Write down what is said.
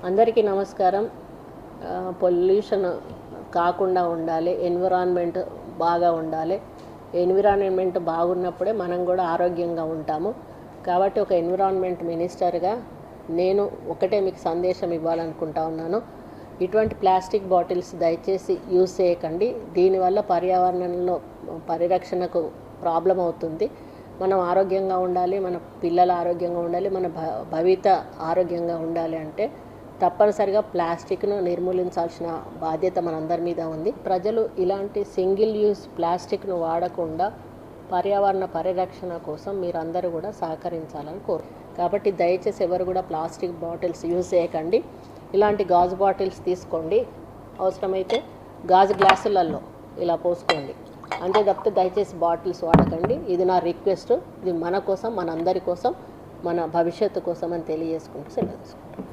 అందరికీ నమస్కారం. పొల్యూషన్ కాకుండా ఉండాలి, ఎన్విరాన్మెంట్ బాగా ఉండాలి. ఎన్విరాన్మెంట్ బాగున్నప్పుడే మనం కూడా ఆరోగ్యంగా ఉంటాము. కాబట్టి ఒక ఎన్విరాన్మెంట్ మినిస్టర్గా నేను ఒకటే మీకు సందేశం ఇవ్వాలనుకుంటా ఉన్నాను. ఇటువంటి ప్లాస్టిక్ బాటిల్స్ దయచేసి యూజ్ చేయకండి. దీనివల్ల పర్యావరణంలో పరిరక్షణకు ప్రాబ్లం అవుతుంది. మనం ఆరోగ్యంగా ఉండాలి, మన పిల్లల ఆరోగ్యంగా ఉండాలి, మన భవిత ఆరోగ్యంగా ఉండాలి అంటే తప్పనిసరిగా ప్లాస్టిక్ను నిర్మూలించాల్సిన బాధ్యత మనందరి మీద ఉంది. ప్రజలు ఇలాంటి సింగిల్ యూజ్ ప్లాస్టిక్ను వాడకుండా పర్యావరణ పరిరక్షణ కోసం మీరందరూ కూడా సహకరించాలని కాబట్టి దయచేసి ఎవరు కూడా ప్లాస్టిక్ బాటిల్స్ యూజ్ చేయకండి. ఇలాంటి గాజు బాటిల్స్ తీసుకోండి, అవసరమైతే గాజు గ్లాసులలో ఇలా పోసుకోండి. అంతే తప్పితే దయచేసి బాటిల్స్ వాడకండి. ఇది నా రిక్వెస్ట్. ఇది మన కోసం, మనందరి కోసం, మన భవిష్యత్తు కోసం అని తెలియజేసుకుంటూ సెలవు తీసుకుంటాం.